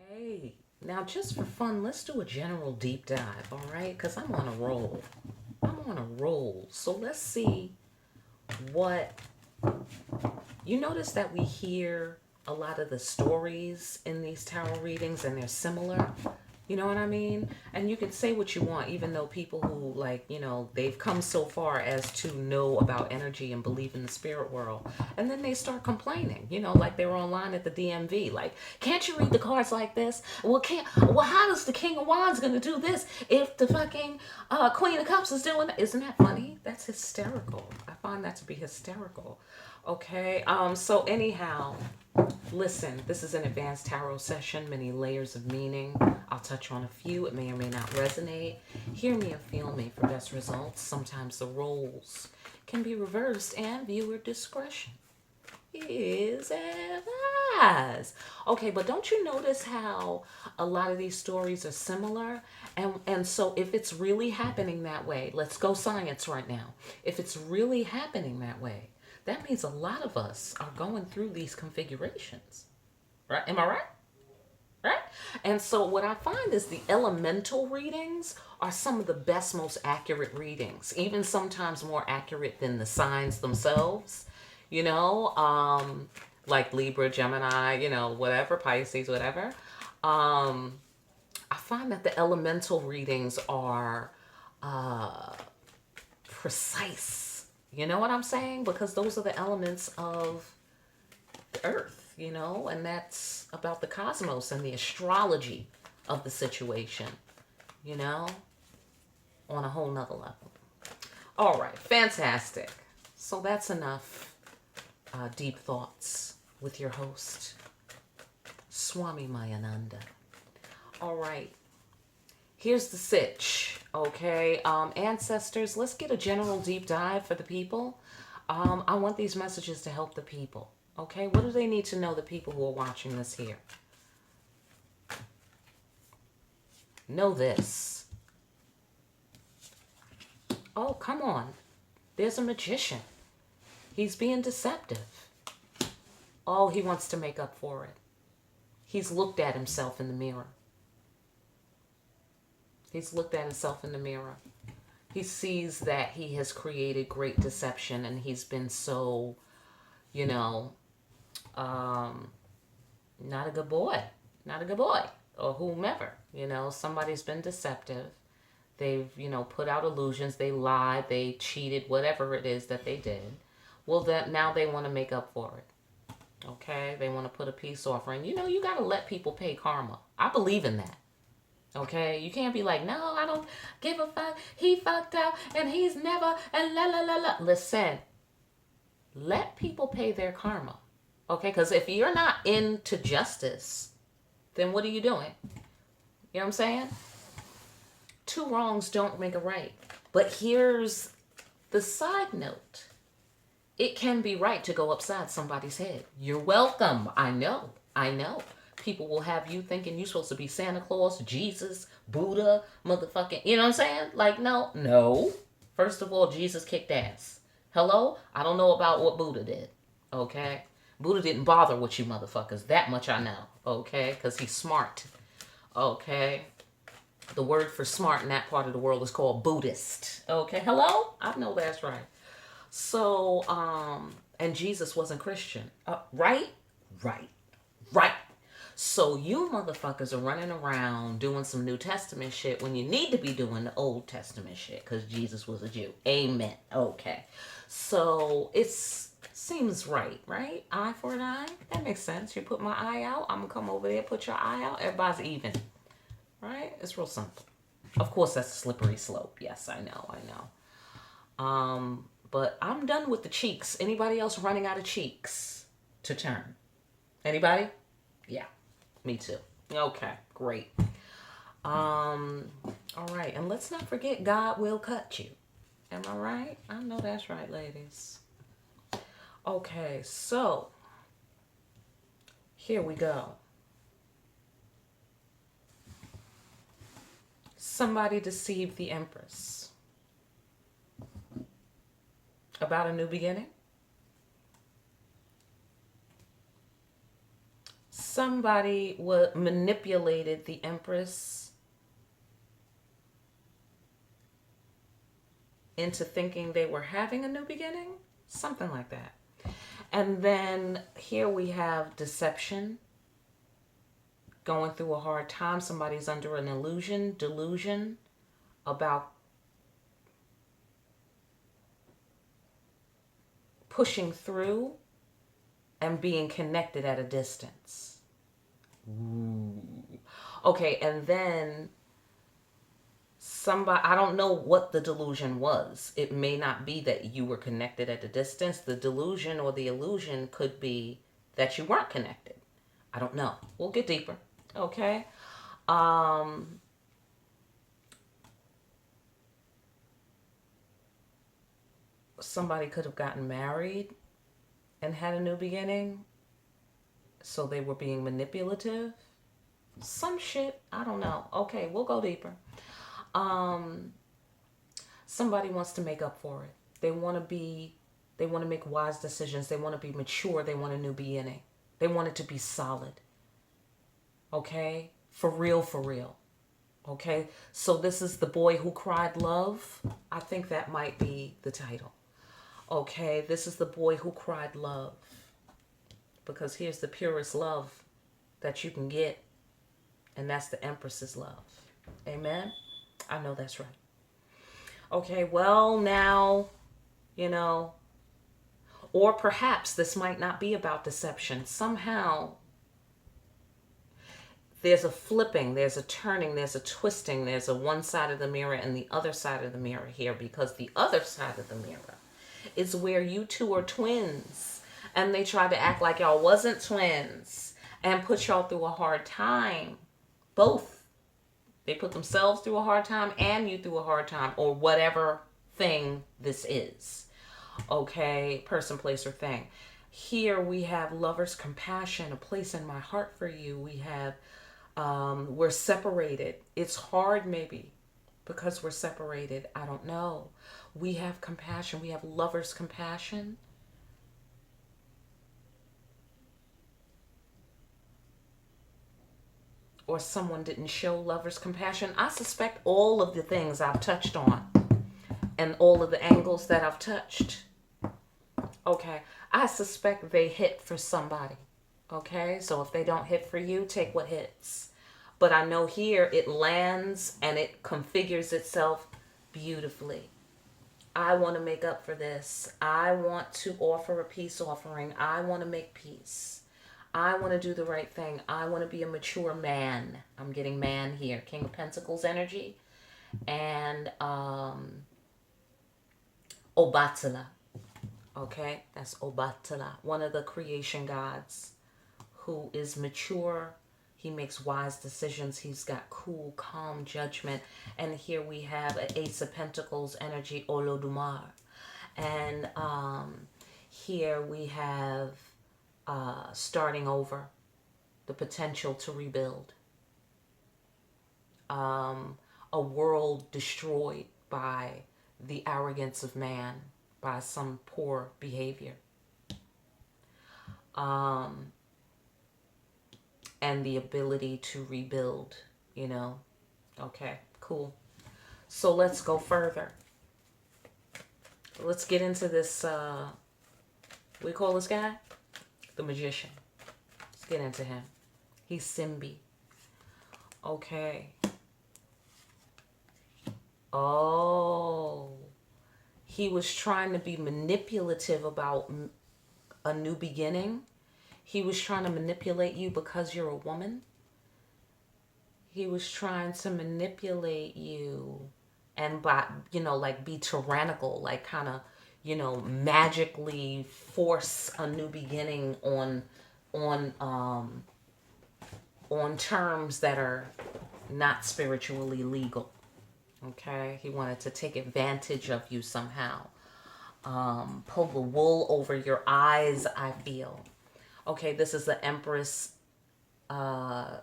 Hey, now just for fun, let's do a general deep dive, all right? Because I'm on a roll. I'm on a roll. So let's see what you notice that we hear a lot of the stories in these tarot readings and they're similar. You know what I mean? And you can say what you want, even though people who, like, they've come so far as to know about energy and believe in the spirit world. And then they start complaining, like they were online at the DMV. Like, can't you read the cards like this? Well, how does the King of Wands going to do this if the fucking Queen of Cups is doing that? Isn't that funny? That's hysterical. I find that to be hysterical. Okay. So anyhow, listen, this is an advanced tarot session, many layers of meaning. I'll touch on a few. It may or may not resonate. Hear me or feel me for best results. Sometimes the roles can be reversed and viewer discretion is advised. Okay, but don't you notice how a lot of these stories are similar? And so if it's really happening that way, let's go science right now. If it's really happening that way, that means a lot of us are going through these configurations. Right? Am I right? Right? And so what I find is the elemental readings are some of the best, most accurate readings, even sometimes more accurate than the signs themselves, you know, like Libra, Gemini, whatever, Pisces, whatever. I find that the elemental readings are precise. You know what I'm saying? Because those are the elements of the earth, and that's about the cosmos and the astrology of the situation, you know, on a whole nother level. All right, fantastic. So that's enough deep thoughts with your host, Swami Mayananda. All right, here's the sitch, okay? Ancestors, let's get a general deep dive for the people. I want these messages to help the people. Okay, what do they need to know, the people who are watching this here? Know this. Oh, come on. There's a magician. He's being deceptive. Oh, he wants to make up for it. He's looked at himself in the mirror. He's looked at himself in the mirror. He sees that he has created great deception and he's been so, not a good boy, or whomever, somebody's been deceptive. They've, put out illusions. They lied, they cheated, whatever it is that they did. Well, that now they want to make up for it. Okay, they want to put a peace offering. You got to let people pay karma. I believe in that. Okay, you can't be like, no, I don't give a fuck. He fucked up and he's never, and la la la la. Listen, let people pay their karma. Okay, because if you're not into justice, then what are you doing? You know what I'm saying? Two wrongs don't make a right. But here's the side note. It can be right to go upside somebody's head. You're welcome. I know. People will have you thinking you're supposed to be Santa Claus, Jesus, Buddha, motherfucking, you know what I'm saying? Like, no. First of all, Jesus kicked ass. Hello? I don't know about what Buddha did. Okay? Buddha didn't bother with you motherfuckers. That much I know. Okay? Because he's smart. Okay? The word for smart in that part of the world is called Buddhist. Okay? Hello? I know that's right. So, and Jesus wasn't Christian. Right? Right. So you motherfuckers are running around doing some New Testament shit when you need to be doing the Old Testament shit because Jesus was a Jew. Amen. Okay. So seems right? Eye for an eye. That makes sense. You put my eye out, I'm going to come over there, put your eye out. Everybody's even. Right? It's real simple. Of course, that's a slippery slope. Yes, I know. But I'm done with the cheeks. Anybody else running out of cheeks to turn? Anybody? Yeah. Me too. Okay, great. All right, and let's not forget God will cut you. Am I right? I know that's right, ladies. Okay, so here we go. Somebody deceived the Empress. about a new beginning. Somebody manipulated the Empress into thinking they were having a new beginning. Something like that. And then here we have deception. Going through a hard time. Somebody's under an delusion about pushing through and being connected at a distance. Ooh. Okay, and then somebody, I don't know what the delusion was. It may not be that you were connected at a distance. The delusion or the illusion could be that you weren't connected. I don't know. We'll get deeper. Okay. Somebody could have gotten married and had a new beginning. So they were being manipulative. Some shit. I don't know. Okay, we'll go deeper. Somebody wants to make up for it. They want to make wise decisions. They want to be mature. They want a new beginning. They want it to be solid. Okay? For real, for real. Okay? So this is The Boy Who Cried Love. I think that might be the title. Okay? This is The Boy Who Cried Love. Because here's the purest love that you can get. And that's the Empress's love. Amen? I know that's right. Okay, well now, or perhaps this might not be about deception. Somehow there's a flipping, there's a turning, there's a twisting, there's a one side of the mirror and the other side of the mirror here, because the other side of the mirror is where you two are twins and they tried to act like y'all wasn't twins and put y'all through a hard time. Both. They put themselves through a hard time and you through a hard time, or whatever thing this is. Okay, person, place, or thing. Here we have lover's compassion, a place in my heart for you. We have, we're separated. It's hard maybe because we're separated. I don't know. We have compassion. We have lover's compassion. Or someone didn't show lover's compassion. I suspect all of the things I've touched on and all of the angles that I've touched. Okay. I suspect they hit for somebody. Okay. So if they don't hit for you, take what hits. But I know here it lands and it configures itself beautifully. I want to make up for this. I want to offer a peace offering. I want to make peace. I want to do the right thing. I want to be a mature man. I'm getting man here. King of Pentacles energy. And Obatala. Okay? That's Obatala. One of the creation gods who is mature. He makes wise decisions. He's got cool, calm judgment. And here we have an Ace of Pentacles energy, Olodumare. And here we have starting over, the potential to rebuild, a world destroyed by the arrogance of man, by some poor behavior, and the ability to rebuild, Okay, cool. So let's go further. Let's get into this, we call this guy? The Magician. Let's get into him. He's Simbi. Okay. Oh. He was trying to be manipulative about a new beginning. He was trying to manipulate you because you're a woman. He was trying to manipulate you and be tyrannical, like kind of, magically force a new beginning on terms that are not spiritually legal. Okay, he wanted to take advantage of you somehow. Pull the wool over your eyes, I feel. Okay, this is the Empress High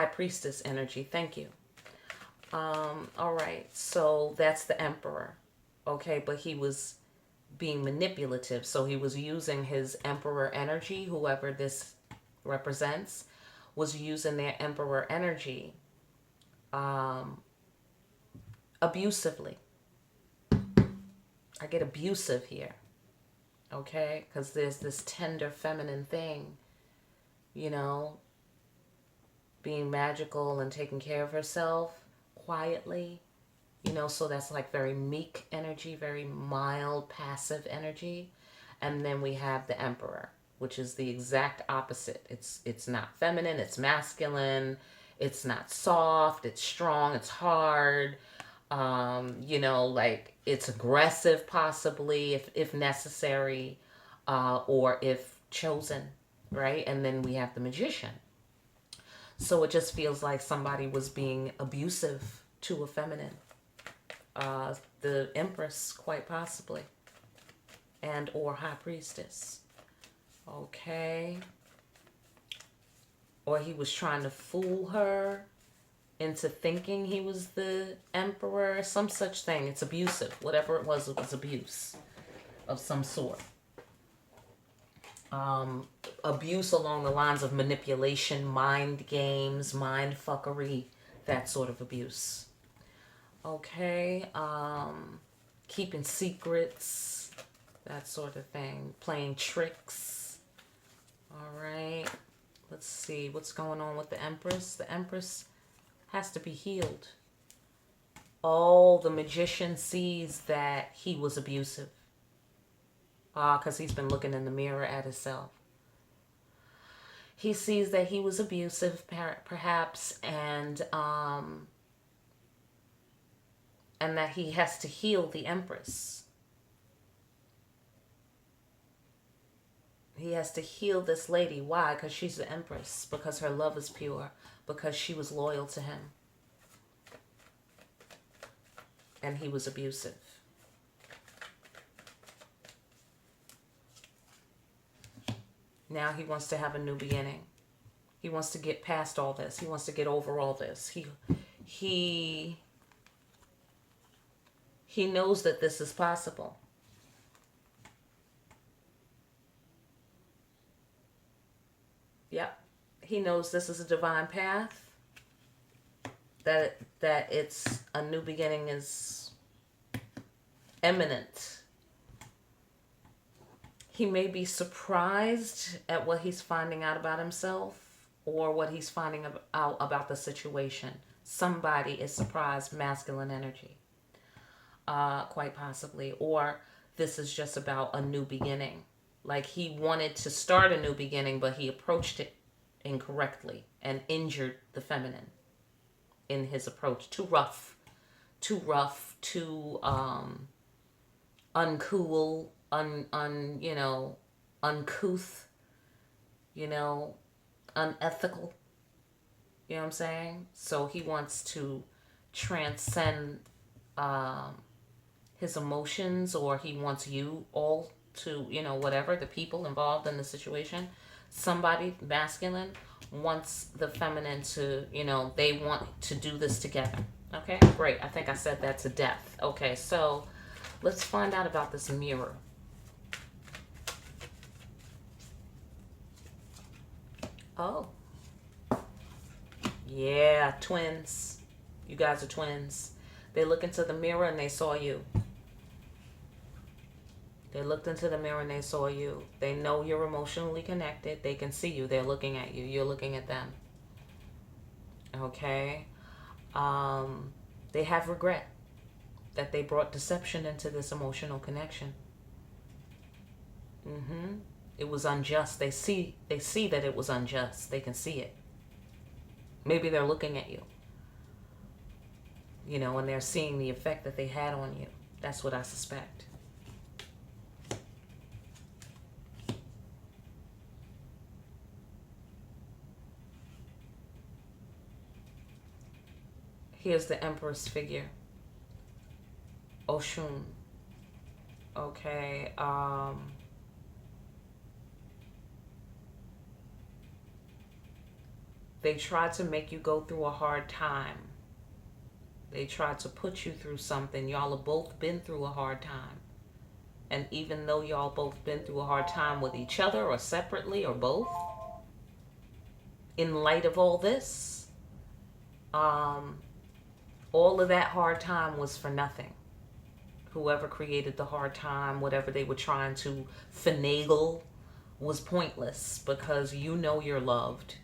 Priestess energy. Thank you. All right. So that's the Emperor. Okay, but he was being manipulative. So he was using his Emperor energy, whoever this represents, was using their Emperor energy abusively. I get abusive here, okay? Because there's this tender feminine thing, you know, being magical and taking care of herself quietly, you know, so that's like very meek energy, very mild, passive energy. And then we have the Emperor, which is the exact opposite. It's not feminine, it's masculine, it's not soft, it's strong, it's hard. You know, like it's aggressive possibly if necessary, or if chosen, right? And then we have the Magician. So it just feels like somebody was being abusive to a feminine. The Empress, quite possibly, and or High Priestess. Okay. Or he was trying to fool her into thinking he was the Emperor, some such thing. It's abusive. Whatever it was abuse of some sort. Abuse along the lines of manipulation, mind games, mind fuckery, that sort of abuse. Okay. Keeping secrets, that sort of thing. Playing tricks. All right. Let's see what's going on with the Empress. The Empress has to be healed. Oh, the Magician sees that he was abusive. Because he's been looking in the mirror at himself. He sees that he was abusive, perhaps, and that he has to heal the Empress. He has to heal this lady. Why? Because she's the Empress. Because her love is pure. Because she was loyal to him. And he was abusive. Now he wants to have a new beginning. He wants to get past all this. He wants to get over all this. He knows that this is possible. Yep. He knows this is a divine path. That it's a new beginning is imminent. He may be surprised at what he's finding out about himself or what he's finding out about the situation. Somebody is surprised, masculine energy. Quite possibly. Or this is just about a new beginning. Like he wanted to start a new beginning, but he approached it incorrectly and injured the feminine in his approach. Too rough, too uncool, uncouth, unethical. You know what I'm saying? So he wants to transcend his emotions, or he wants you all to, whatever, the people involved in the situation. Somebody masculine wants the feminine to, they want to do this together. Okay, great. I think I said that to death. Okay, so let's find out about this mirror. Oh. Yeah, twins. You guys are twins. They look into the mirror and they saw you. They looked into the mirror and they saw you. They know you're emotionally connected. They can see you. They're looking at you. You're looking at them. Okay? They have regret that they brought deception into this emotional connection. It was unjust. They see that it was unjust. They can see it. Maybe they're looking at you. And they're seeing the effect that they had on you. That's what I suspect. Here's the Empress figure. Oshun. Okay. They tried to make you go through a hard time. They tried to put you through something. Y'all have both been through a hard time. And even though y'all both been through a hard time with each other or separately or both, in light of all this, all of that hard time was for nothing. Whoever created the hard time, whatever they were trying to finagle, was pointless, because you know you're loved.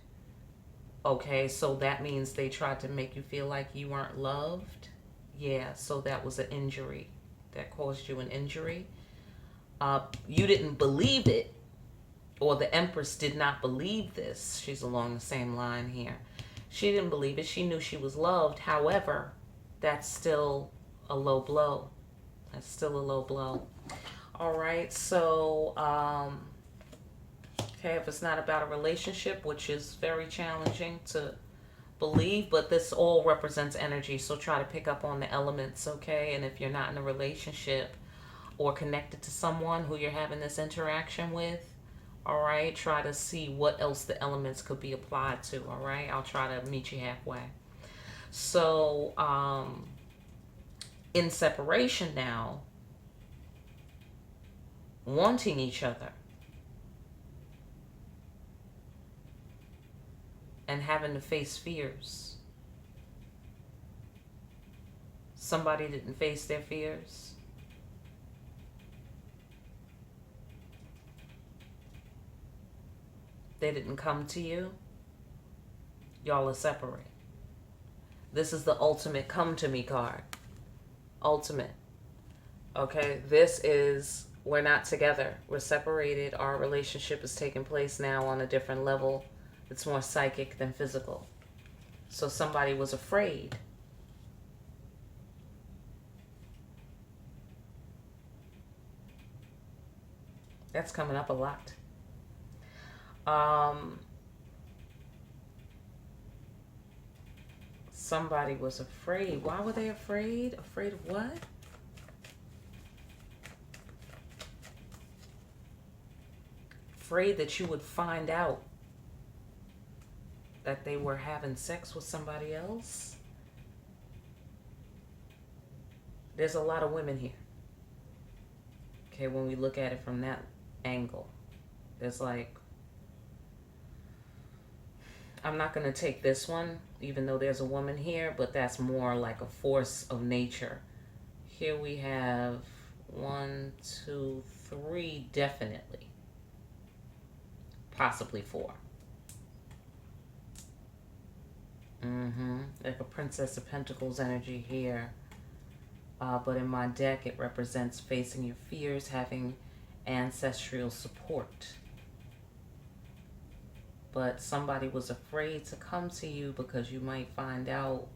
Okay, so that means they tried to make you feel like you weren't loved. Yeah, so that was an injury. That caused you an injury. You didn't believe it, or the Empress did not believe this. She's along the same line here. She didn't believe it. She knew she was loved. However, that's still a low blow. That's still a low blow. All right, so, okay, if it's not about a relationship, which is very challenging to believe, but this all represents energy, so try to pick up on the elements, okay? And if you're not in a relationship or connected to someone who you're having this interaction with, all right, try to see what else the elements could be applied to, all right? I'll try to meet you halfway. So, in separation now, wanting each other and having to face fears. Somebody didn't face their fears. They didn't come to you. Y'all are separate. This is the ultimate come to me card. Ultimate. Okay, this is, we're not together. We're separated. Our relationship is taking place now on a different level. It's more psychic than physical. So somebody was afraid. That's coming up a lot. Somebody was afraid. Why were they afraid? Afraid of what? Afraid that you would find out that they were having sex with somebody else. There's a lot of women here. Okay, when we look at it from that angle, there's like, I'm not going to take this one, even though there's a woman here, but that's more like a force of nature. Here we have 1, 2, 3, definitely. Possibly 4. Like a Princess of Pentacles energy here. But in my deck, it represents facing your fears, having ancestral support. But somebody was afraid to come to you because you might find out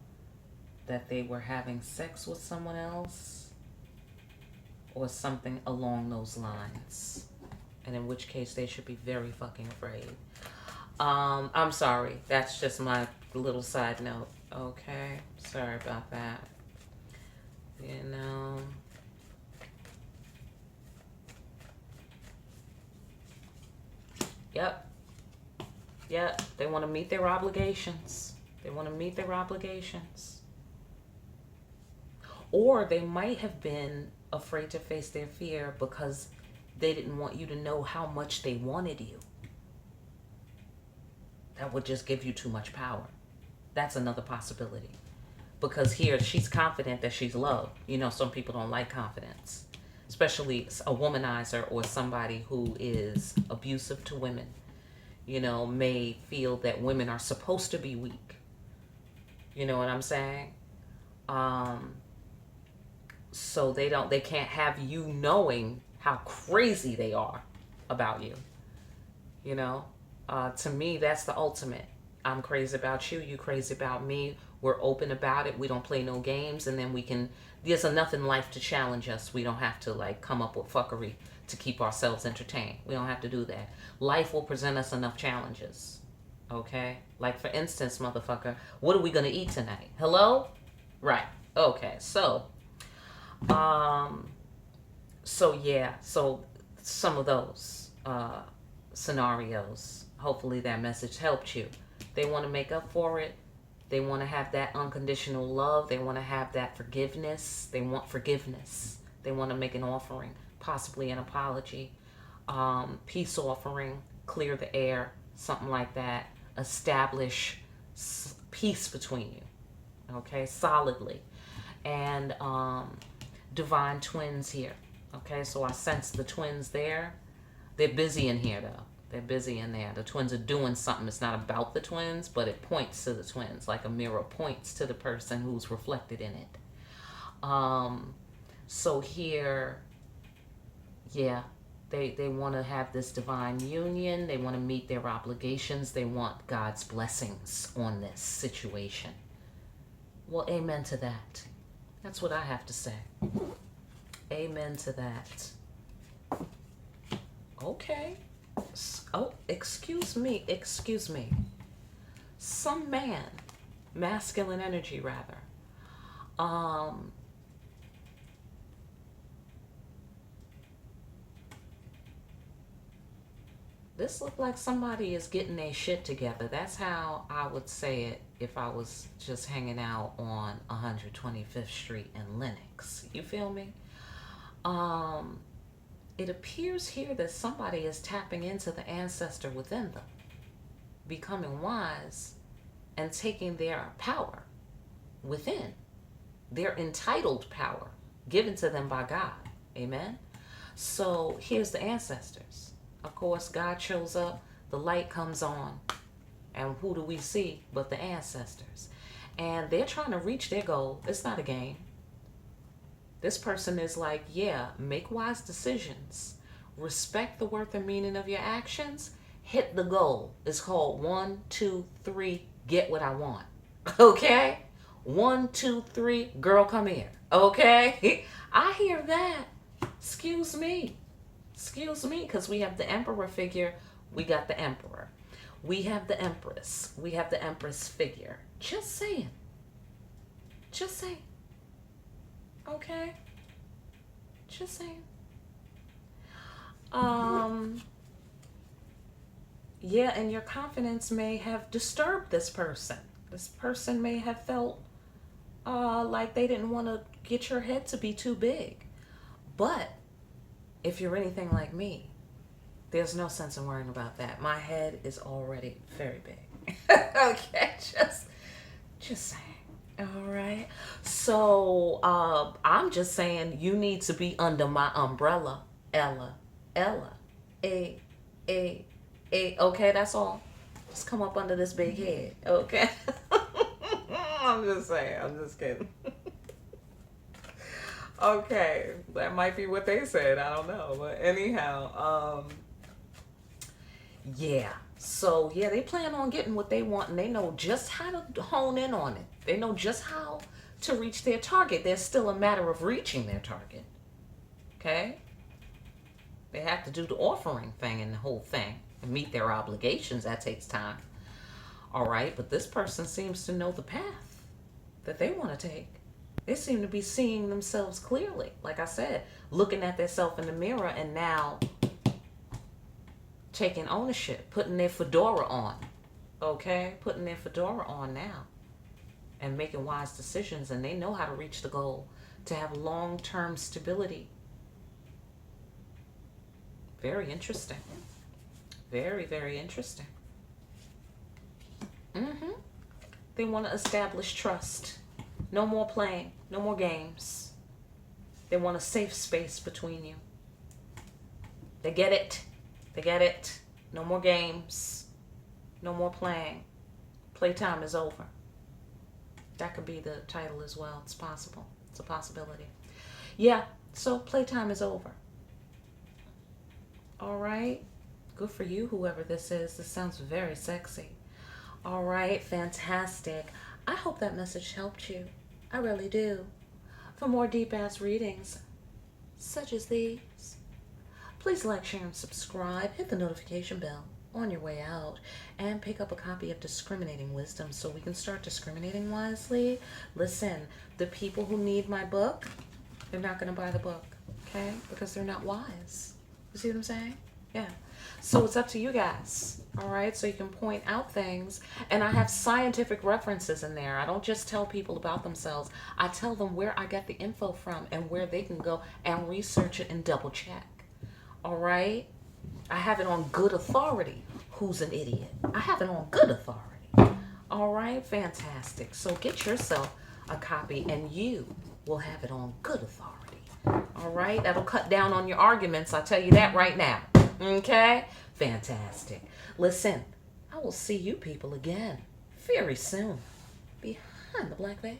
that they were having sex with someone else or something along those lines. And in which case they should be very fucking afraid. I'm sorry. That's just my little side note. Okay? Sorry about that. You know. Yep. Yeah, they want to meet their obligations. They want to meet their obligations. Or they might have been afraid to face their fear because they didn't want you to know how much they wanted you. That would just give you too much power. That's another possibility. Because here, she's confident that she's loved. You know, some people don't like confidence. Especially a womanizer or somebody who is abusive to women. You know, may feel that women are supposed to be weak. You know what I'm saying? So they can't have you knowing how crazy they are about you. You know? To me, that's the ultimate. I'm crazy about you, you crazy about me. We're open about it. We don't play no games, and then we can, there's enough in life to challenge us. We don't have to like come up with fuckery to keep ourselves entertained. We don't have to do that. Life will present us enough challenges. Okay? Like for instance, motherfucker, what are we gonna eat tonight? Hello? Right. Okay. So yeah, so some of those scenarios, hopefully that message helped you. They want to make up for it. They want to have that unconditional love. They want to have that forgiveness. They want forgiveness. They want to make an offering, possibly an apology, peace offering, clear the air, something like that. Establish peace between you, okay, solidly. And divine twins here, okay? So I sense the twins there. They're busy in here, though. They're busy in there. The twins are doing something. It's not about the twins, but it points to the twins, like a mirror points to the person who's reflected in it. So here, yeah, they want to have this divine union. They want to meet their obligations. They want God's blessings on this situation. Well, amen to that. That's what I have to say. Amen to that. Okay. Oh, excuse me. Some man, masculine energy rather, this looked like somebody is getting their shit together. That's how I would say it if I was just hanging out on 125th Street in Lenox. You feel me? It appears here that somebody is tapping into the ancestor within them, becoming wise and taking their power within, their entitled power given to them by God. Amen? So here's the ancestors. Of course, God shows up, the light comes on, and who do we see but the ancestors? And they're trying to reach their goal. It's not a game. This person is like, yeah, make wise decisions. Respect the worth and meaning of your actions. Hit the goal. It's called 1, 2, 3, get what I want. Okay? 1, 2, 3, girl, come here. Okay? I hear that. Excuse me, because we have the emperor figure. We got the emperor. We have the empress. We have the empress figure. Just saying. Okay? Just saying. Yeah, and your confidence may have disturbed this person. This person may have felt like they didn't want to get your head to be too big. But if you're anything like me, there's no sense in worrying about that. My head is already very big. Okay, just saying. All right. So I'm just saying you need to be under my umbrella, Ella. A. Okay, that's all. Just come up under this big head. Okay. I'm just saying. I'm just kidding. Okay, that might be what they said. I don't know. But anyhow, yeah. So, yeah, they plan on getting what they want, and they know just how to hone in on it. They know just how to reach their target. There's still a matter of reaching their target. Okay? They have to do the offering thing and the whole thing and meet their obligations. That takes time. All right? But this person seems to know the path that they want to take. They seem to be seeing themselves clearly. Like I said, looking at themselves in the mirror and now taking ownership, putting their fedora on. Okay? Putting their fedora on now and making wise decisions. And they know how to reach the goal to have long-term stability. Very interesting. Very, very interesting. They want to establish trust. No more playing. No more games. They want a safe space between you. They get it. They get it. No more games. No more playing. Playtime is over. That could be the title as well. It's possible. It's a possibility. Yeah, so playtime is over. All right. Good for you, whoever this is. This sounds very sexy. All right. Fantastic. I hope that message helped you. I really do. For more deep-ass readings, such as these, please like, share, and subscribe. Hit the notification bell on your way out. And pick up a copy of Discriminating Wisdom so we can start discriminating wisely. Listen, the people who need my book, they're not going to buy the book, okay? Because they're not wise. You see what I'm saying? Yeah. So it's up to you guys. All right. So you can point out things. And I have scientific references in there. I don't just tell people about themselves. I tell them where I got the info from and where they can go and research it and double check. All right. I have it on good authority. Who's an idiot? I have it on good authority. All right. Fantastic. So get yourself a copy and you will have it on good authority. All right, that'll cut down on your arguments. I'll tell you that right now. Okay? Fantastic. Listen, I will see you people again very soon behind the black veil.